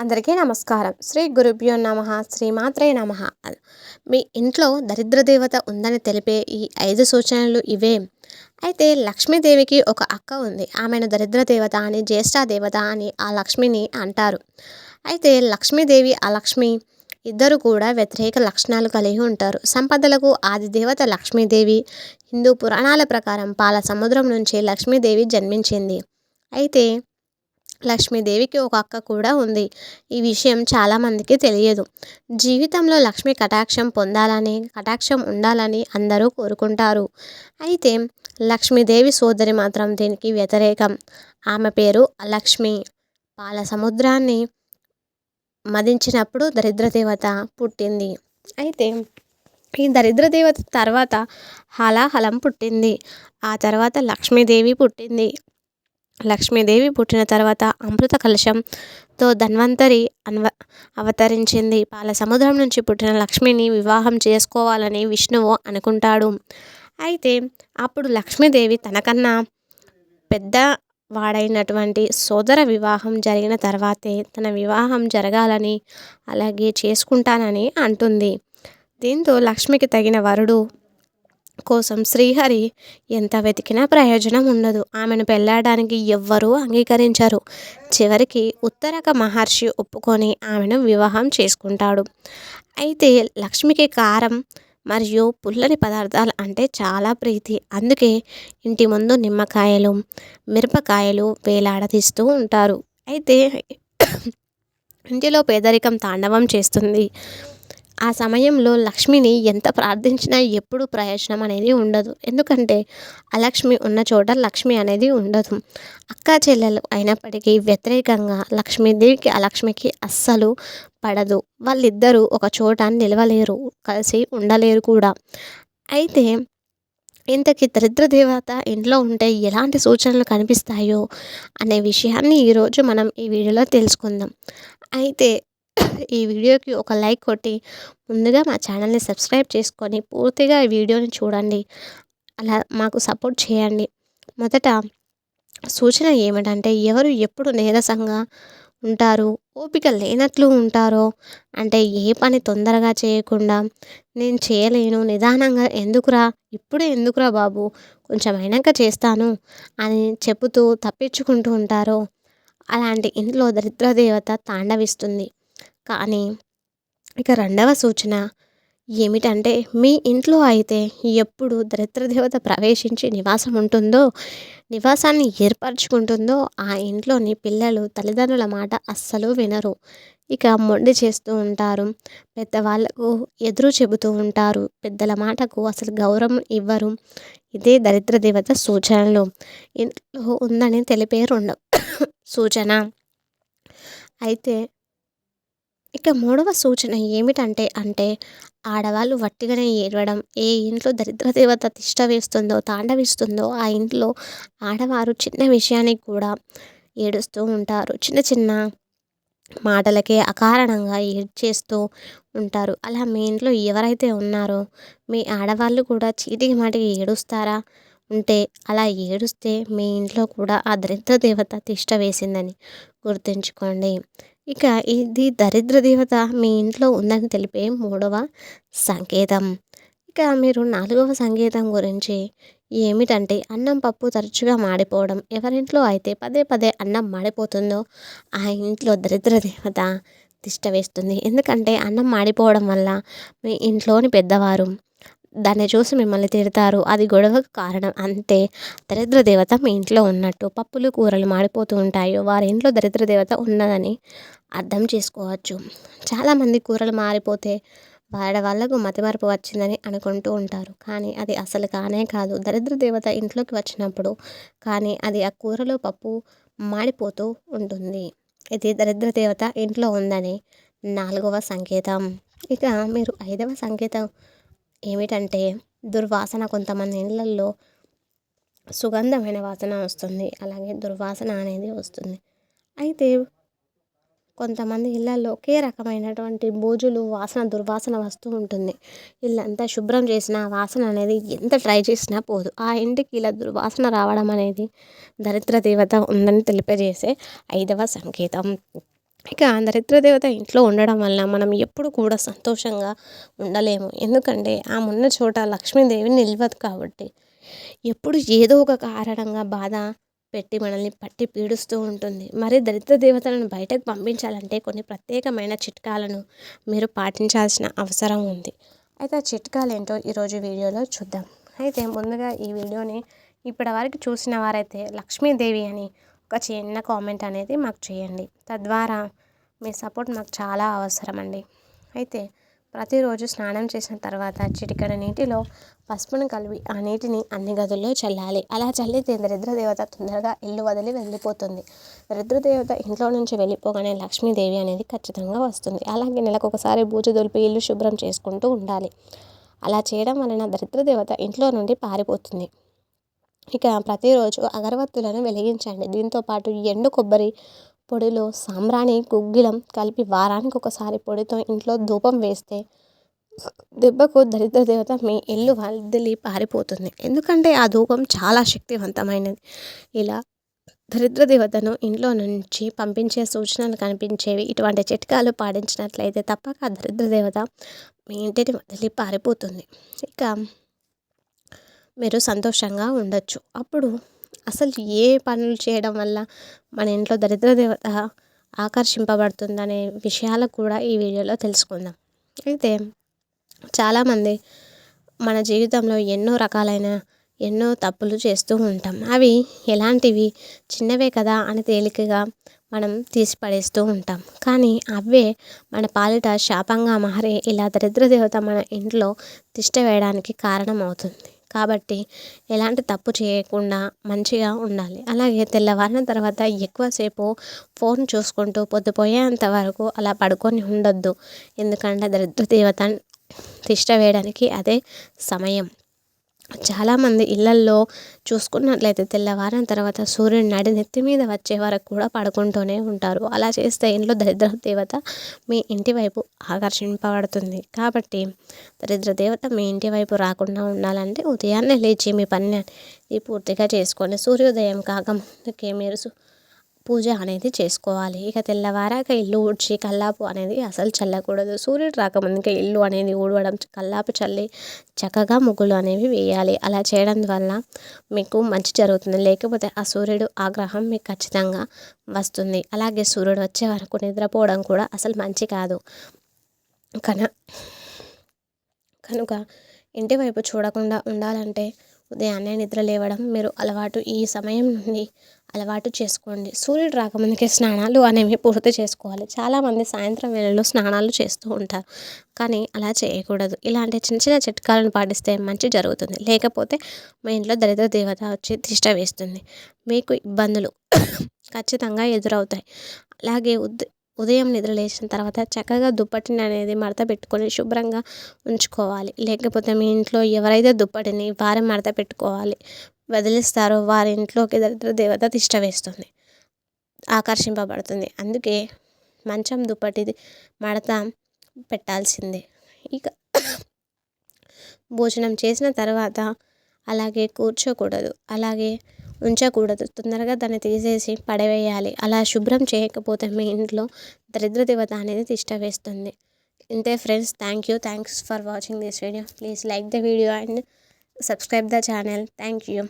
అందరికీ నమస్కారం. శ్రీ గురుభ్యో నమః. శ్రీమాత్రే నమః. మీ ఇంట్లో దరిద్ర దేవత ఉందని తెలిపే ఈ 5 సూచనలు ఇవే. అయితే లక్ష్మీదేవికి ఒక అక్క ఉంది. ఆమెను దరిద్ర దేవత అని, జ్యేష్ఠ దేవత అని ఆ లక్ష్మిని అంటారు. అయితే లక్ష్మీదేవి, ఆ లక్ష్మి ఇద్దరు కూడా వ్యతిరేక లక్షణాలు కలిగి ఉంటారు. సంపదలకు ఆది దేవత లక్ష్మీదేవి. హిందూ పురాణాల ప్రకారం పాల సముద్రం నుంచి లక్ష్మీదేవి జన్మించింది. అయితే లక్ష్మీదేవికి ఒక అక్క కూడా ఉంది. ఈ విషయం చాలామందికి తెలియదు. జీవితంలో లక్ష్మి కటాక్షం పొందాలని, కటాక్షం ఉండాలని అందరూ కోరుకుంటారు. అయితే లక్ష్మీదేవి సోదరి మాత్రం దీనికి వ్యతిరేకం. ఆమె పేరు అలక్ష్మి. పాల సముద్రాన్ని మదించినప్పుడు దరిద్ర దేవత పుట్టింది. అయితే ఈ దరిద్ర దేవత తర్వాత హాలాహలం పుట్టింది. ఆ తర్వాత లక్ష్మీదేవి పుట్టింది. లక్ష్మీదేవి పుట్టిన తర్వాత అమృత కలశంతో ధన్వంతరి అవతరించింది. పాల సముద్రం నుంచి పుట్టిన లక్ష్మిని వివాహం చేసుకోవాలని విష్ణువు అనుకుంటాడు. అయితే అప్పుడు లక్ష్మీదేవి తనకన్నా పెద్ద వాడైనటువంటి సోదర వివాహం జరిగిన తర్వాతే తన వివాహం జరగాలని, అలాగే చేసుకుంటానని అంటుంది. దీంతో లక్ష్మికి తగిన వరుడు కోసం శ్రీహరి ఎంత వెతికినా ప్రయోజనం ఉండదు. ఆమెను పెళ్ళాడడానికి ఎవ్వరూ అంగీకరించరు. చివరికి ఉత్తరక మహర్షి ఒప్పుకొని ఆమెను వివాహం చేసుకుంటాడు. అయితే లక్ష్మికి కారం మరియు పుల్లని పదార్థాలు అంటే చాలా ప్రీతి. అందుకే ఇంటి ముందు నిమ్మకాయలు, మిరపకాయలు వేలాడదీస్తూ ఉంటారు. అయితే ఇంటిలో పేదరికం తాండవం చేస్తుంది. ఆ సమయంలో లక్ష్మిని ఎంత ప్రార్థించినా ఎప్పుడూ ప్రయోజనం అనేది ఉండదు. ఎందుకంటే అలక్ష్మి ఉన్న చోట లక్ష్మి అనేది ఉండదు. అక్కా చెల్లెలు అయినప్పటికీ వ్యతిరేకంగా లక్ష్మీదేవికి అలక్ష్మికి అస్సలు పడదు. వాళ్ళిద్దరూ ఒక చోట నిలవలేరు, కలిసి ఉండలేరు కూడా. అయితే ఇంతకీ దరిద్ర దేవత ఇంట్లో ఉంటే ఎలాంటి సూచనలు కనిపిస్తాయో అనే విషయాన్ని ఈరోజు మనం ఈ వీడియోలో తెలుసుకుందాం. అయితే ఈ వీడియోకి ఒక లైక్ కొట్టి ముందుగా మా ఛానల్ని సబ్స్క్రైబ్ చేసుకొని పూర్తిగా ఈ వీడియోని చూడండి. అలా మాకు సపోర్ట్ చేయండి. మొదట సూచన ఏమిటంటే, ఎవరు ఎప్పుడు నీరసంగా ఉంటారు, ఓపిక లేనట్లు ఉంటారో, అంటే ఏ పని తొందరగా చేయకుండా నేను చేయలేను, నిదానంగా ఎందుకురా, ఇప్పుడే ఎందుకురా బాబు, కొంచెం అయినాక చేస్తాను అని చెబుతూ తప్పించుకుంటూ ఉంటారో అలాంటి ఇంట్లో దరిద్ర దేవత తాండవిస్తుంది. కానీ ఇక రెండవ సూచన ఏమిటంటే, మీ ఇంట్లో అయితే ఎప్పుడు దరిద్ర దేవత ప్రవేశించి నివాసాన్ని ఏర్పరచుకుంటుందో ఆ ఇంట్లోని పిల్లలు తల్లిదండ్రుల మాట అస్సలు వినరు. ఇక మొండి చేస్తూ ఉంటారు. పెద్దవాళ్ళకు ఎదురు చెబుతూ ఉంటారు. పెద్దల మాటకు అసలు గౌరవం ఇవ్వరు. ఇదే దరిద్ర దేవత సూచనలు. ఇంట్లో ఉందని తెలిపే రెండవ సూచన. అయితే ఇక మూడవ సూచన ఏమిటంటే ఆడవాళ్ళు వట్టిగానే ఏడవడం. ఏ ఇంట్లో దరిద్ర దేవత తిష్ట వేస్తుందో, తాండవిస్తుందో ఆ ఇంట్లో ఆడవారు చిన్న విషయానికి కూడా ఏడుస్తూ ఉంటారు. చిన్న చిన్న మాటలకే అకారణంగా ఏడ్చేస్తూ ఉంటారు. అలా మీ ఇంట్లో ఎవరైతే ఉన్నారో మీ ఆడవాళ్ళు కూడా చీటికి మాటికి ఏడుస్తారా? ఉంటే అలా ఏడుస్తే మీ ఇంట్లో కూడా ఆ దరిద్ర దేవత తిష్ట వేసిందని గుర్తుంచుకోండి. ఇక ఇది దరిద్ర దేవత మీ ఇంట్లో ఉందని తెలిపే మూడవ సంకేతం. ఇక మీరు నాలుగవ సంకేతం గురించి ఏమిటంటే, అన్నం పప్పు తరచుగా మాడిపోవడం. ఎవరింట్లో అయితే పదే పదే అన్నం మాడిపోతుందో ఆ ఇంట్లో దరిద్ర దేవత తిష్ట వేస్తుంది. ఎందుకంటే అన్నం మాడిపోవడం వల్ల మీ ఇంట్లోని పెద్దవారు దాన్ని చూసి మిమ్మల్ని తిడతారు. అది గొడవకు కారణం. అంతే, దరిద్ర దేవత మీ ఇంట్లో ఉన్నట్టు. పప్పులు కూరలు మాడిపోతూ ఉంటాయో వారి ఇంట్లో దరిద్ర దేవత ఉన్నదని అర్థం చేసుకోవచ్చు. చాలామంది కూరలు మారిపోతే వాళ్ళకు మతిమరుపు వచ్చిందని అనుకుంటూ ఉంటారు. కానీ అది అసలు కానే కాదు. దరిద్ర దేవత ఇంట్లోకి వచ్చినప్పుడు కానీ అది ఆ కూరలో పప్పు మాడిపోతూ ఉంటుంది. ఇది దరిద్ర దేవత ఇంట్లో ఉందని నాలుగవ సంకేతం. ఇక మీరు ఐదవ సంకేతం ఏమిటంటే, దుర్వాసన. కొంతమంది ఇళ్ళల్లో సుగంధమైన వాసన వస్తుంది, అలాగే దుర్వాసన అనేది వస్తుంది. అయితే కొంతమంది ఇళ్ళల్లో ఒకే రకమైనటువంటి బూజులు, దుర్వాసన వస్తూ ఉంటుంది. ఇల్లంతా శుభ్రం చేసిన వాసన అనేది ఎంత ట్రై చేసినా పోదు. ఆ ఇంటికి ఇలా దుర్వాసన రావడం అనేది దరిద్ర దేవత ఉందని తెలియజేసే ఐదవ సంకేతం. ఇక దరిద్ర దేవత ఇంట్లో ఉండడం వల్ల మనం ఎప్పుడు కూడా సంతోషంగా ఉండలేము. ఎందుకంటే ఆమె ఉన్న చోట లక్ష్మీదేవి నిలవదు కాబట్టి. ఎప్పుడు ఏదో ఒక కారణంగా బాధ పెట్టి మనల్ని పట్టి పీడిస్తూ ఉంటుంది. మరి దరిద్ర దేవతలను బయటకు పంపించాలంటే కొన్ని ప్రత్యేకమైన చిట్కాలను మీరు పాటించాల్సిన అవసరం ఉంది. అయితే ఆ చిట్కాలేంటో ఈరోజు వీడియోలో చూద్దాం. అయితే ముందుగా ఈ వీడియోని ఇప్పటివరకు చూసిన వారైతే లక్ష్మీదేవి అని ఒక చిన్న కామెంట్ అనేది మాకు చేయండి. తద్వారా మీ సపోర్ట్ మాకు చాలా అవసరం అండి. అయితే ప్రతిరోజు స్నానం చేసిన తర్వాత చిటికెడు నీటిలో పసుపును కలిపి ఆ నీటిని అన్ని గదుల్లో చల్లాలి. అలా చల్లితే దరిద్ర దేవత తొందరగా ఇల్లు వదిలి వెళ్ళిపోతుంది. దరిద్ర దేవత ఇంట్లో నుంచి వెళ్ళిపోగానే లక్ష్మీదేవి అనేది ఖచ్చితంగా వస్తుంది. అలాగే నెలకొకసారి బూజు దులిపి ఇల్లు శుభ్రం చేసుకుంటూ ఉండాలి. అలా చేయడం వలన దరిద్ర దేవత ఇంట్లో నుండి పారిపోతుంది. ఇక ప్రతిరోజు అగరబత్తులను వెలిగించండి. దీంతో పాటు ఎండు కొబ్బరి పొడిలో సాంబ్రాణి గుగ్గిలం కలిపి వారానికి ఒకసారి పొడితో ఇంట్లో ధూపం వేస్తే దెబ్బకు దరిద్ర దేవత మీ ఇల్లు వదిలి పారిపోతుంది. ఎందుకంటే ఆ ధూపం చాలా శక్తివంతమైనది. ఇలా దరిద్ర దేవతను ఇంట్లో నుంచి పంపించే సూచనలు కనిపించేవి. ఇటువంటి చిట్కాలు పాటించినట్లయితే తప్పక ఆ దరిద్ర దేవత మీ ఇంటిని వదిలి పారిపోతుంది. ఇక మీరు సంతోషంగా ఉండొచ్చు. అప్పుడు అసలు ఏ పనులు చేయడం వల్ల మన ఇంట్లో దరిద్ర దేవత ఆకర్షింపబడుతుందనే విషయాలు కూడా ఈ వీడియోలో తెలుసుకుందాం. అయితే చాలామంది మన జీవితంలో ఎన్నో తప్పులు చేస్తూ ఉంటాం. అవి ఎలాంటివి? చిన్నవే కదా అని తేలికగా మనం తీసి పడేస్తూ ఉంటాం. కానీ అవే మన పాలిట శాపంగా మారి ఇలా దరిద్ర దేవత మన ఇంట్లో తిష్ట వేయడానికి కారణమవుతుంది. కాబట్టి ఎలాంటి తప్పు చేయకుండా మంచిగా ఉండాలి. అలాగే తెల్లవారిన తర్వాత ఎక్కువసేపు ఫోన్ చూసుకుంటూ పొద్దుపోయేంత వరకు అలా పడుకొని ఉండొద్దు. ఎందుకంటే దరిద్ర దేవత తిష్ట వేయడానికి అదే సమయం. చాలామంది ఇళ్లల్లో చూసుకున్నట్లయితే తెల్లవారిన తర్వాత సూర్యుని నెత్తి మీద వచ్చే వరకు కూడా పడుకుంటూనే ఉంటారు. అలా చేస్తే ఇంట్లో దరిద్ర దేవత మీ ఇంటి వైపు ఆకర్షింపబడుతుంది. కాబట్టి దరిద్ర దేవత మీ ఇంటి వైపు రాకుండా ఉండాలంటే ఉదయాన్నే లేచి మీ పని పూర్తిగా చేసుకొని సూర్యోదయం కాకముందుకే మీరు పూజ అనేది చేసుకోవాలి. ఇక తెల్లవారాక ఇల్లు ఊడ్చి కల్లాపు అనేది అసలు చల్లకూడదు. సూర్యుడు రాకముందుకే ఇల్లు అనేది ఊడవడం, కల్లాపు చల్లి చక్కగా ముగ్గులు అనేవి వేయాలి. అలా చేయడం వల్ల మీకు మంచి జరుగుతుంది. లేకపోతే ఆ సూర్యుడు ఆగ్రహం మీకు ఖచ్చితంగా వస్తుంది. అలాగే సూర్యుడు వచ్చే వరకు నిద్రపోవడం కూడా అసలు మంచి కాదు. కనుక ఇంటి వైపు చూడకుండా ఉండాలంటే ఉదయాన్నే నిద్ర లేవడం మీరు ఈ సమయం నుండి అలవాటు చేసుకోండి. సూర్యుడు రాకముందుకే స్నానాలు అనేవి పూర్తి చేసుకోవాలి. చాలామంది సాయంత్రం వేళల్లో స్నానాలు చేస్తూ ఉంటారు. కానీ అలా చేయకూడదు. ఇలాంటి చిన్న చిన్న చిట్కాలను పాటిస్తే మంచి జరుగుతుంది. లేకపోతే మీ ఇంట్లో దరిద్ర దేవత వచ్చి తిష్ట వేస్తుంది. మీకు ఇబ్బందులు ఖచ్చితంగా ఎదురవుతాయి. అలాగే ఉదయం నిద్ర లేచిన తర్వాత చక్కగా దుప్పటిని అనేది మడత పెట్టుకొని శుభ్రంగా ఉంచుకోవాలి. లేకపోతే మీ ఇంట్లో ఎవరైతే దుప్పటిని వారే మడత పెట్టుకోవాలి వదిలిస్తారో వారి ఇంట్లోకి దరిద్ర దేవత తిష్ట వేస్తుంది, ఆకర్షింపబడుతుంది. అందుకే మంచం దుప్పటిది మడత పెట్టాల్సిందే. ఇక భోజనం చేసిన తర్వాత అలాగే కూర్చోకూడదు, అలాగే ఉంచకూడదు. తొందరగా దాన్ని తీసేసి పడవేయాలి. అలా శుభ్రం చేయకపోతే మీ ఇంట్లో దరిద్ర దేవత అనేది తిష్ట వేస్తుంది. ఇంతే friends. Thanks for watching this video. Please like the video and subscribe the channel. Thank you.